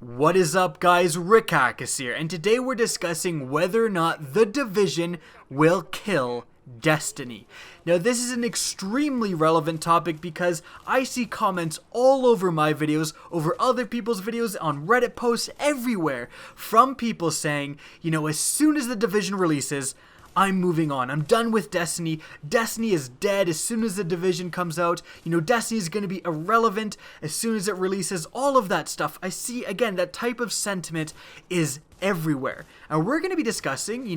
What is up, guys? Rick Hackus here, and today we're discussing whether or not The Division will kill Destiny. Now, this is an extremely relevant topic because I see comments all over my videos, over other people's videos, on Reddit posts, everywhere, from people saying, as soon as The Division releases, I'm moving on. I'm done with Destiny. Destiny is dead as soon as The Division comes out. Destiny is going to be irrelevant as soon as it releases. All of that stuff. I see, again, that type of sentiment is everywhere. And we're going to be discussing,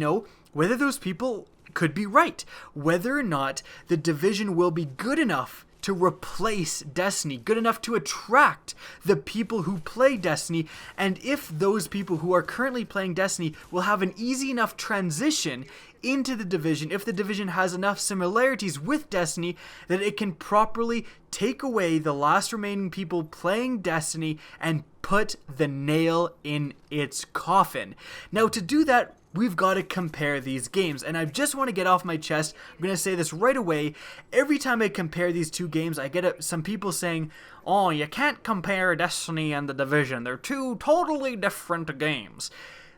whether those people could be right. Whether or not The Division will be good enough to replace Destiny, good enough to attract the people who play Destiny, and if those people who are currently playing Destiny will have an easy enough transition into The Division, if The Division has enough similarities with Destiny that it can properly take away the last remaining people playing Destiny and put the nail in its coffin. Now, to do that, we've got to compare these games, and I just want to get off my chest. I'm going to say this right away. Every time I compare these two games, I get some people saying, oh, you can't compare Destiny and The Division. They're two totally different games.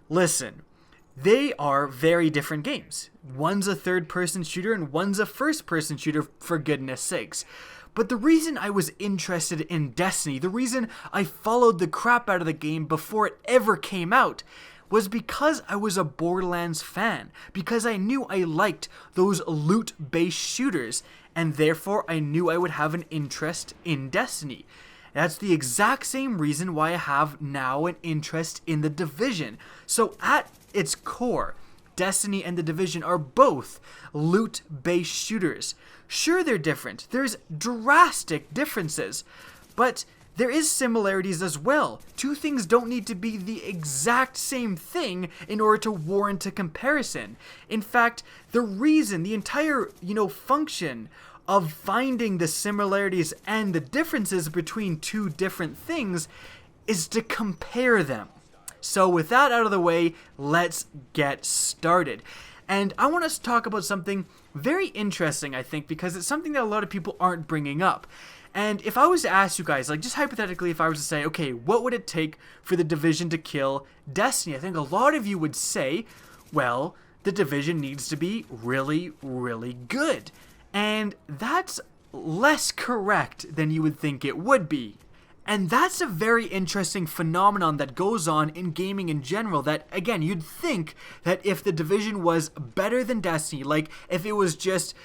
Listen, they are very different games. One's a third-person shooter and one's a first-person shooter, for goodness sakes. But the reason I was interested in Destiny, the reason I followed the crap out of the game before it ever came out, was because I was a Borderlands fan, because I knew I liked those loot-based shooters, and therefore I knew I would have an interest in Destiny. That's the exact same reason why I have now an interest in The Division. So at its core, Destiny and The Division are both loot-based shooters. Sure, they're different. There's drastic differences, but there is similarities as well. Two things don't need to be the exact same thing in order to warrant a comparison. In fact, the entire, function of finding the similarities and the differences between two different things is to compare them. So with that out of the way, let's get started. And I want us to talk about something very interesting, I think, because it's something that a lot of people aren't bringing up. And if I was to ask you guys, just hypothetically, if I was to say, okay, what would it take for The Division to kill Destiny? I think a lot of you would say, well, The Division needs to be really, really good. And that's less correct than you would think it would be. And that's a very interesting phenomenon that goes on in gaming in general, that, again, you'd think that if The Division was better than Destiny, like if it was just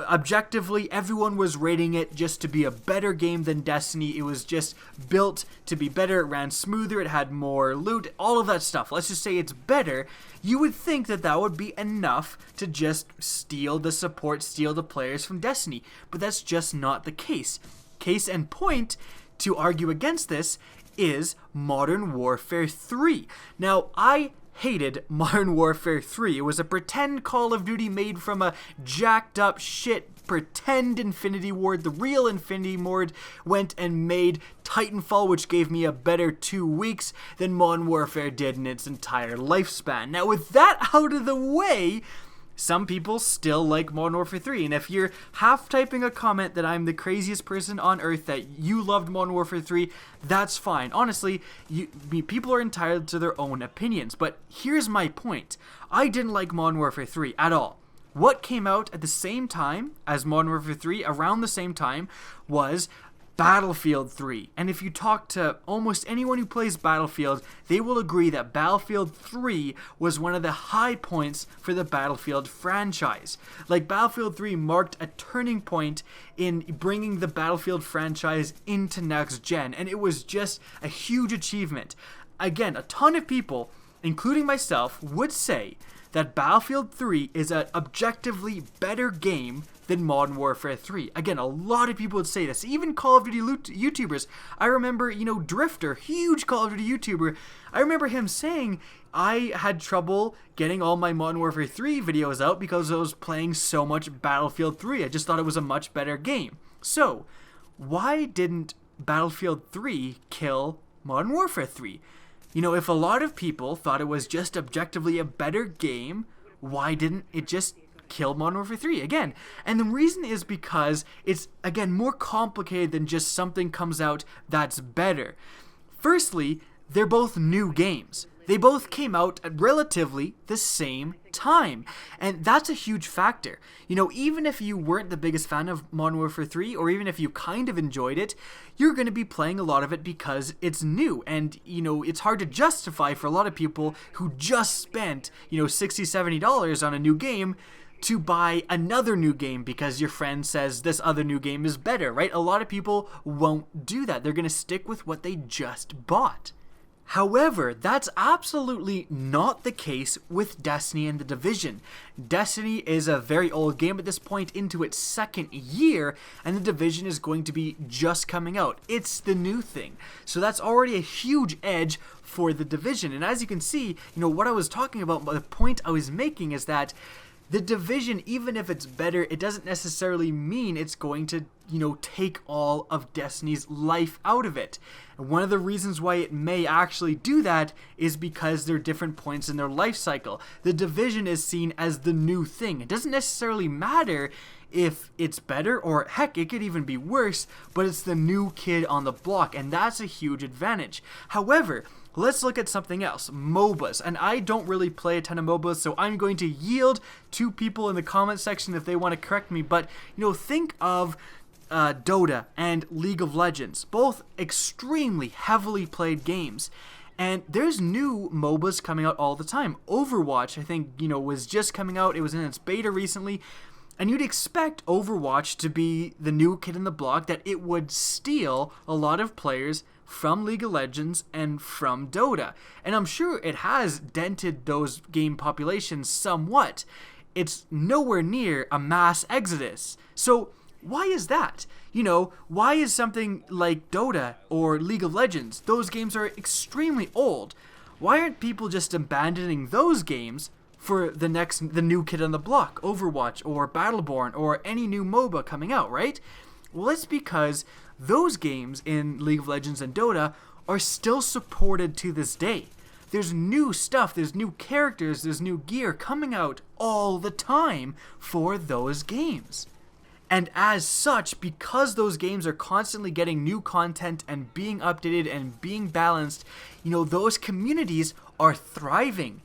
objectively everyone was rating it just to be a better game than Destiny, it was just built to be better, it ran smoother, it had more loot, all of that stuff, let's just say it's better, you would think that that would be enough to just steal the support, steal the players from Destiny, but that's just not the case. Case in point, to argue against this, is Modern Warfare 3. Now, I hated Modern Warfare 3. It was a pretend Call of Duty made from a jacked up shit pretend Infinity Ward. The real Infinity Ward went and made Titanfall, which gave me a better 2 weeks than Modern Warfare did in its entire lifespan. Now, with that out of the way, some people still like Modern Warfare 3, and if you're half typing a comment that I'm the craziest person on earth, that you loved Modern Warfare 3, that's fine. Honestly, people are entitled to their own opinions, but here's my point. I didn't like Modern Warfare 3 at all. What came out at the same time as Modern Warfare 3, around the same time, was Battlefield 3. And if you talk to almost anyone who plays Battlefield, they will agree that Battlefield 3 was one of the high points for the Battlefield franchise. Battlefield 3 marked a turning point in bringing the Battlefield franchise into next gen, and it was just a huge achievement. Again, a ton of people, including myself, would say that Battlefield 3 is an objectively better game than Modern Warfare 3. Again, a lot of people would say this. Even Call of Duty YouTubers. I remember, Drifter, huge Call of Duty YouTuber. I remember him saying, I had trouble getting all my Modern Warfare 3 videos out because I was playing so much Battlefield 3. I just thought it was a much better game. So, why didn't Battlefield 3 kill Modern Warfare 3? If a lot of people thought it was just objectively a better game, why didn't it just kill Modern Warfare 3 again? And the reason is because it's, again, more complicated than just something comes out that's better. Firstly, they're both new games. They both came out at relatively the same time, and that's a huge factor. You know, even if you weren't the biggest fan of Modern Warfare 3, or even if you kind of enjoyed it, you're going to be playing a lot of it because it's new, and, you know, it's hard to justify for a lot of people who just spent, you know, $60, $70 on a new game to buy another new game because your friend says this other new game is better, right? A lot of people won't do that. They're going to stick with what they just bought. However, that's absolutely not the case with Destiny and The Division. Destiny is a very old game at this point, into its second year, and The Division is going to be just coming out. It's the new thing. So that's already a huge edge for The Division. And as you can see, you know, what I was talking about, the point I was making is that The Division, even if it's better, it doesn't necessarily mean it's going to, you know, take all of Destiny's life out of it. And one of the reasons why it may actually do that is because there are different points in their life cycle. The Division is seen as the new thing. It doesn't necessarily matter if it's better, or heck, it could even be worse, but it's the new kid on the block, and that's a huge advantage. However, let's look at something else, MOBAs. And I don't really play a ton of MOBAs, so I'm going to yield to people in the comment section if they want to correct me. But, you know, think of Dota and League of Legends, both extremely heavily played games. And there's new MOBAs coming out all the time. Overwatch, I think, you know, was just coming out. It was in its beta recently. And you'd expect Overwatch to be the new kid in the block, that it would steal a lot of players from League of Legends and from Dota. And I'm sure it has dented those game populations somewhat. It's nowhere near a mass exodus. So why is that? You know, why is something like Dota or League of Legends, those games are extremely old. Why aren't people just abandoning those games for the new kid on the block, Overwatch or Battleborn or any new MOBA coming out, right? Well, it's because those games in League of Legends and Dota are still supported to this day. There's new stuff, there's new characters, there's new gear coming out all the time for those games. And as such, because those games are constantly getting new content and being updated and being balanced, you know, those communities are thriving.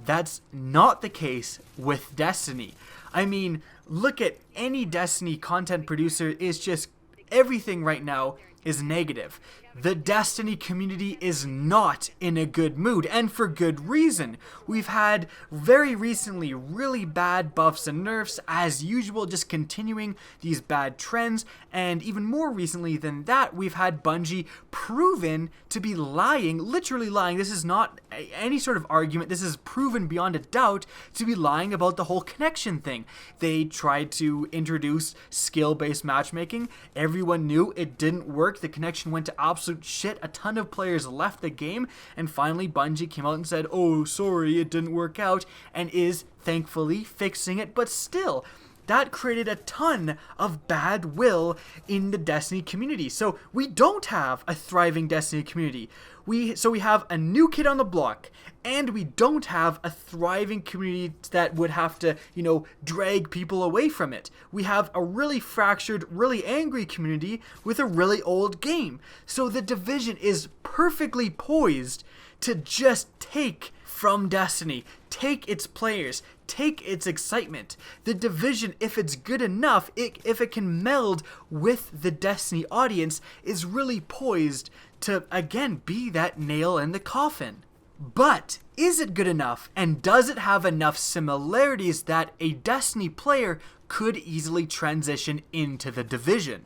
That's not the case with Destiny. I mean, look at any Destiny content producer, is just everything right now is negative. The Destiny community is not in a good mood, and for good reason. We've had very recently really bad buffs and nerfs, as usual, just continuing these bad trends, and even more recently than that, we've had Bungie proven to be lying, literally lying. This is not any sort of argument, this is proven beyond a doubt to be lying about the whole connection thing. They tried to introduce skill-based matchmaking, everyone knew it didn't work, the connection went to absolute shit, a ton of players left the game, and finally Bungie came out and said, oh, sorry, it didn't work out, and is thankfully fixing it, but still, that created a ton of bad will in the Destiny community. So we don't have a thriving Destiny community. We have a new kid on the block, and we don't have a thriving community that would have to, you know, drag people away from it. We have a really fractured, really angry community with a really old game. So the Division is perfectly poised to just take from Destiny, take its players, take its excitement. The Division, if it's good enough, if it can meld with the Destiny audience, is really poised to, again, be that nail in the coffin. But is it good enough, and does it have enough similarities that a Destiny player could easily transition into the Division?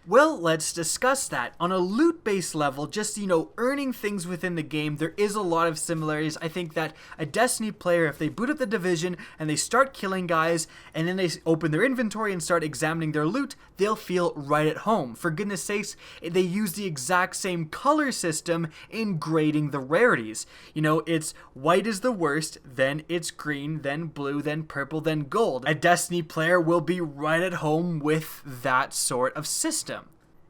Well, let's discuss that. On a loot-based level, just, you know, earning things within the game, there is a lot of similarities. I think that a Destiny player, if they boot up the Division and they start killing guys, and then they open their inventory and start examining their loot, they'll feel right at home. For goodness sakes, they use the exact same color system in grading the rarities. You know, it's white is the worst, then it's green, then blue, then purple, then gold. A Destiny player will be right at home with that sort of system.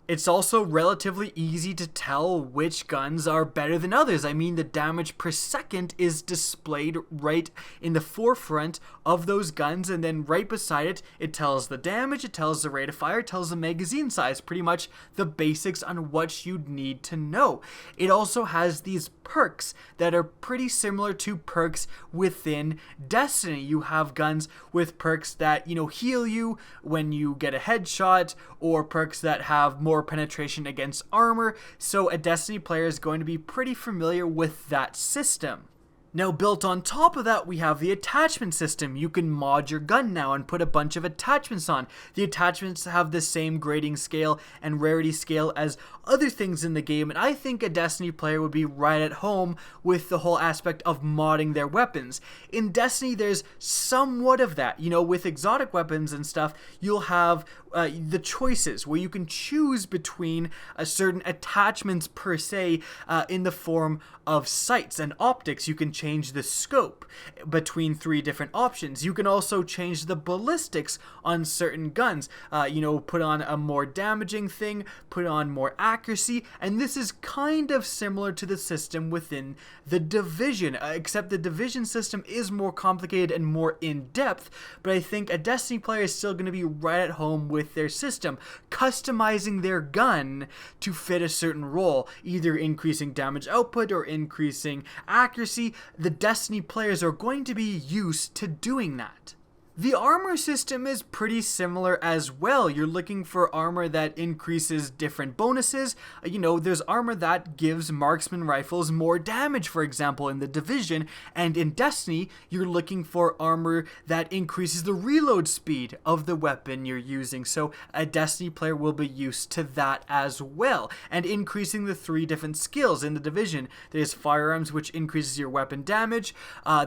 It's also relatively easy to tell which guns are better than others. I mean, the damage per second is displayed right in the forefront of those guns, and then right beside it, it tells the damage, it tells the rate of fire, it tells the magazine size, pretty much the basics on what you'd need to know. It also has these perks that are pretty similar to perks within Destiny. You have guns with perks that, heal you when you get a headshot, or perks that have more penetration against armor, so a Destiny player is going to be pretty familiar with that system. Now, built on top of that, we have the attachment system. You can mod your gun now and put a bunch of attachments on. The attachments have the same grading scale and rarity scale as other things in the game, and I think a Destiny player would be right at home with the whole aspect of modding their weapons. In Destiny, there's somewhat of that. With exotic weapons and stuff, you'll have the choices where you can choose between certain attachments per se in the form of sights and optics. You can change the scope between 3 different options. You can also change the ballistics on certain guns. Put on a more damaging thing, put on more accuracy, and this is kind of similar to the system within the Division, except the Division system is more complicated and more in-depth, but I think a Destiny player is still going to be right at home with their system, customizing their gun to fit a certain role, either increasing damage output or increasing accuracy. The Destiny players are going to be used to doing that. The armor system is pretty similar as well. You're looking for armor that increases different bonuses. There's armor that gives marksman rifles more damage, for example, in the Division. And in Destiny, you're looking for armor that increases the reload speed of the weapon you're using. So a Destiny player will be used to that as well. And increasing the 3 different skills in the Division. There's firearms, which increases your weapon damage.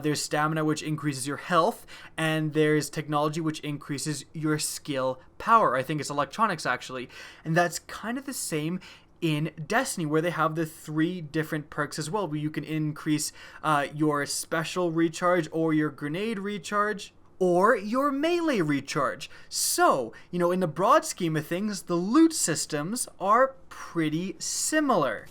There's stamina, which increases your health. And there's technology, which increases your skill power. I think it's electronics, actually. And that's kind of the same in Destiny, where they have the 3 different perks as well, where you can increase your special recharge or your grenade recharge or your melee recharge. So, in the broad scheme of things, the loot systems are pretty similar.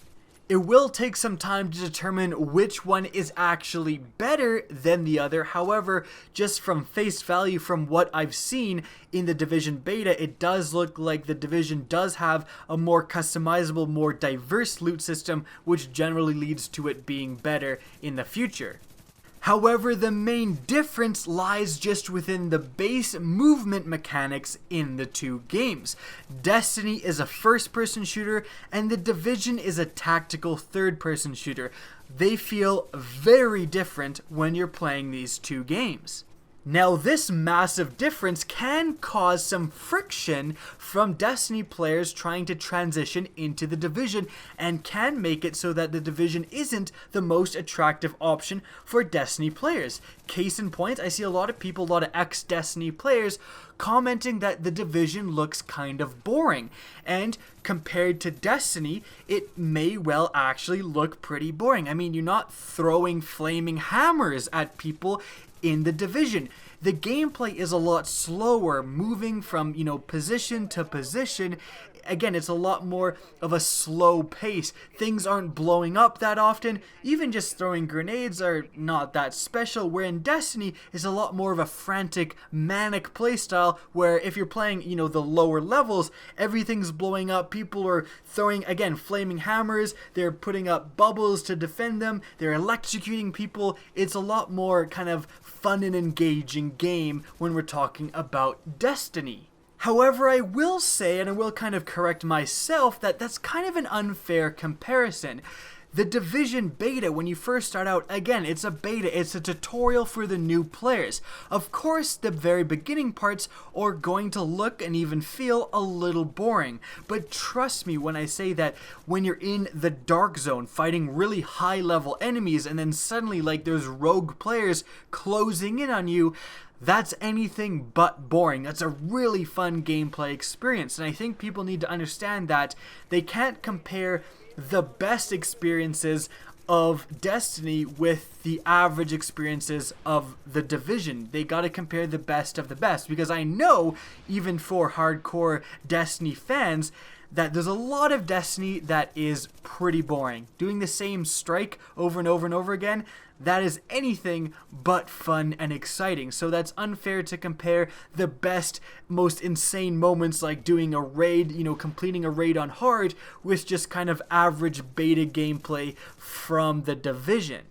It will take some time to determine which one is actually better than the other. However, just from face value, from what I've seen in the Division beta, it does look like the Division does have a more customizable, more diverse loot system, which generally leads to it being better in the future. However, the main difference lies just within the base movement mechanics in the 2 games. Destiny is a first-person shooter, and the Division is a tactical third-person shooter. They feel very different when you're playing these 2 games. Now, this massive difference can cause some friction from Destiny players trying to transition into the Division, and can make it so that the Division isn't the most attractive option for Destiny players. Case in point, I see a lot of people, a lot of ex-Destiny players, commenting that the Division looks kind of boring, and compared to Destiny, it may well actually look pretty boring. I mean, you're not throwing flaming hammers at people in the Division. The gameplay is a lot slower, moving from, position to position. Again, it's a lot more of a slow pace. Things aren't blowing up that often. Even just throwing grenades are not that special, where in Destiny is a lot more of a frantic, manic playstyle, where if you're playing, the lower levels, everything's blowing up. People are throwing, again, flaming hammers. They're putting up bubbles to defend them. They're electrocuting people. It's a lot more kind of fun and engaging game when we're talking about Destiny. However, I will say, and I will kind of correct myself, that that's kind of an unfair comparison. The Division beta, when you first start out, again, it's a beta, it's a tutorial for the new players. Of course, the very beginning parts are going to look and even feel a little boring, but trust me when I say that when you're in the dark zone fighting really high level enemies, and then suddenly there's rogue players closing in on you, that's anything but boring. That's a really fun gameplay experience, and I think people need to understand that they can't compare the best experiences of Destiny with the average experiences of the Division. They gotta compare the best of the best, because I know even for hardcore Destiny fans, that there's a lot of Destiny that is pretty boring. Doing the same strike over and over and over again, that is anything but fun and exciting. So that's unfair to compare the best, most insane moments like doing a raid, completing a raid on hard with just kind of average beta gameplay from The Division.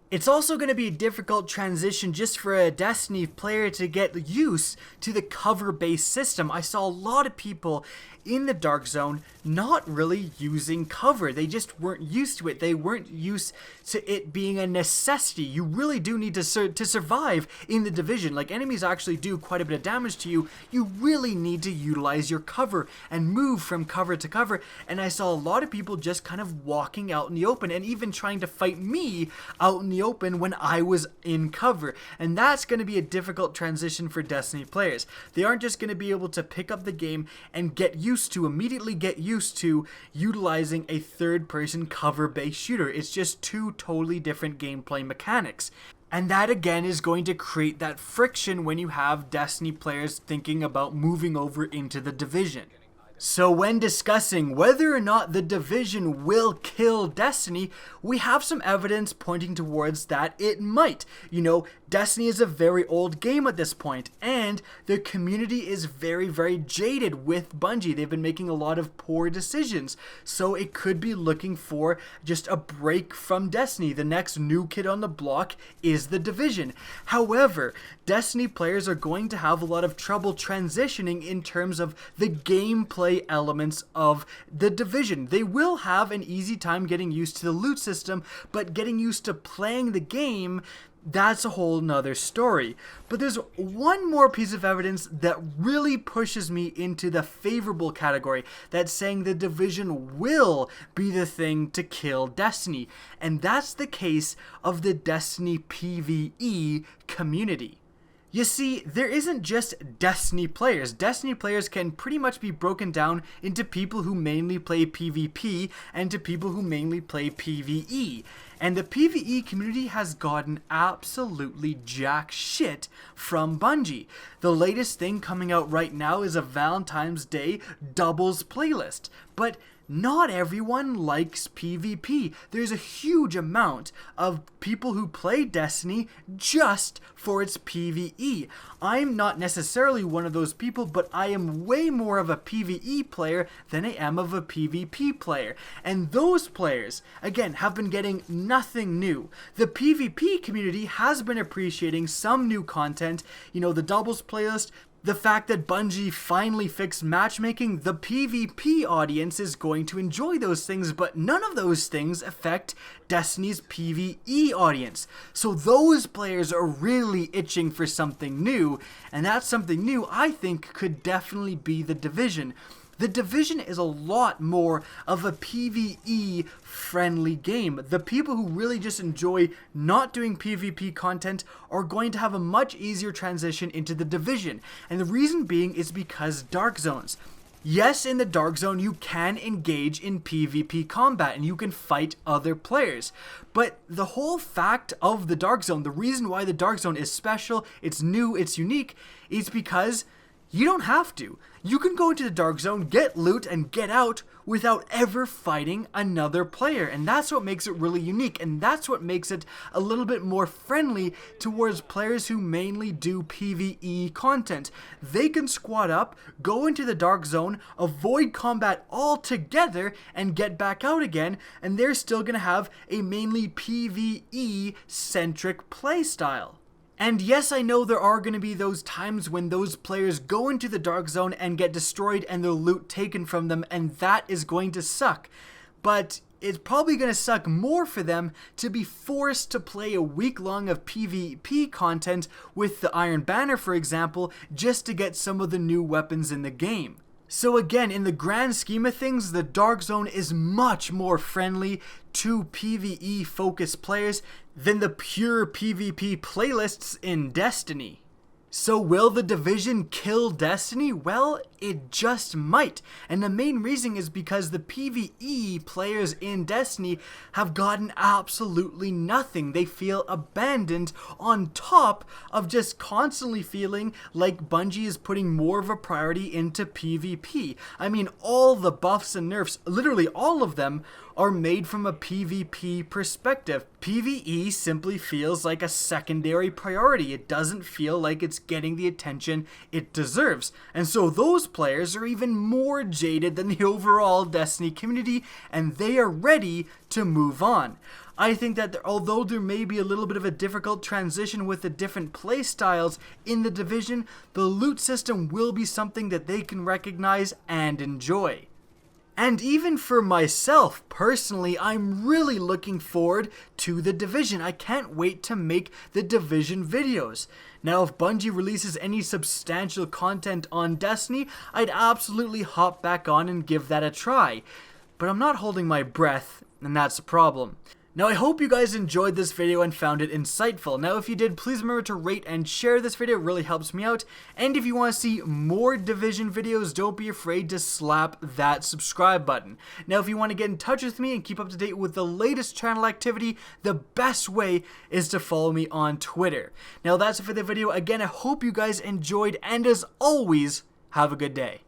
It's also going to be a difficult transition just for a Destiny player to get used to the cover-based system. I saw a lot of people in the Dark Zone not really using cover. They just weren't used to it. They weren't used to it being a necessity. You really do need to survive in the Division. Like, enemies actually do quite a bit of damage to you. You really need to utilize your cover and move from cover to cover. And I saw a lot of people just kind of walking out in the open and even trying to fight me out in the open when I was in cover. And that's going to be a difficult transition for Destiny players. They aren't just going to be able to pick up the game and immediately get used to utilizing a third-person cover-based shooter. It's just two totally different gameplay mechanics. And that again is going to create that friction when you have Destiny players thinking about moving over into the Division. So when discussing whether or not the Division will kill Destiny, we have some evidence pointing towards that it might. Destiny is a very old game at this point, and the community is very, very jaded with Bungie. They've been making a lot of poor decisions, so it could be looking for just a break from Destiny. The next new kid on the block is the Division. However, Destiny players are going to have a lot of trouble transitioning in terms of the gameplay elements of the Division. They will have an easy time getting used to the loot system, but getting used to playing the game, that's a whole nother story. But there's one more piece of evidence that really pushes me into the favorable category, that's saying the Division will be the thing to kill Destiny, and that's the case of the Destiny PvE community. You see, there isn't just Destiny players. Destiny players can pretty much be broken down into people who mainly play PvP and to people who mainly play PvE. And the PvE community has gotten absolutely jack shit from Bungie. The latest thing coming out right now is a Valentine's Day doubles playlist. But not everyone likes PvP. There's a huge amount of people who play Destiny just for its PvE. I'm not necessarily one of those people, but I am way more of a PvE player than I am of a PvP player. And those players, again, have been getting nothing new. The PvP community has been appreciating some new content, the doubles playlist. The fact that Bungie finally fixed matchmaking, the PvP audience is going to enjoy those things, but none of those things affect Destiny's PvE audience. So those players are really itching for something new, and that something new, I think, could definitely be the Division. The Division is a lot more of a PvE-friendly game. The people who really just enjoy not doing PvP content are going to have a much easier transition into the Division. And the reason being is because Dark Zones. Yes, in the Dark Zone, you can engage in PvP combat and you can fight other players. But the whole fact of the Dark Zone, the reason why the Dark Zone is special, it's new, it's unique, is because you don't have to. You can go into the Dark Zone, get loot, and get out without ever fighting another player. And that's what makes it really unique. And that's what makes it a little bit more friendly towards players who mainly do PvE content. They can squad up, go into the Dark Zone, avoid combat altogether, and get back out again. And they're still going to have a mainly PvE-centric playstyle. And yes, I know there are going to be those times when those players go into the Dark Zone and get destroyed and their loot taken from them, and that is going to suck. But it's probably going to suck more for them to be forced to play a week long of PvP content with the Iron Banner, for example, just to get some of the new weapons in the game. So again, in the grand scheme of things, the Dark Zone is much more friendly to PvE-focused players than the pure PvP playlists in Destiny. So will the Division kill Destiny? Well, it just might. And the main reason is because the PvE players in Destiny have gotten absolutely nothing. They feel abandoned on top of just constantly feeling like Bungie is putting more of a priority into PvP. I mean, all the buffs and nerfs, literally all of them, are made from a PvP perspective. PvE simply feels like a secondary priority. It doesn't feel like it's getting the attention it deserves. And so those players are even more jaded than the overall Destiny community, and they are ready to move on. I think that although there may be a little bit of a difficult transition with the different play styles in the Division, the loot system will be something that they can recognize and enjoy. And even for myself, personally, I'm really looking forward to the Division. I can't wait to make the Division videos. Now, if Bungie releases any substantial content on Destiny, I'd absolutely hop back on and give that a try. But I'm not holding my breath, and that's a problem. Now, I hope you guys enjoyed this video and found it insightful. Now, if you did, please remember to rate and share this video. It really helps me out. And if you want to see more Division videos, don't be afraid to slap that subscribe button. Now, if you want to get in touch with me and keep up to date with the latest channel activity, the best way is to follow me on Twitter. Now, that's it for the video. Again, I hope you guys enjoyed, and as always, have a good day.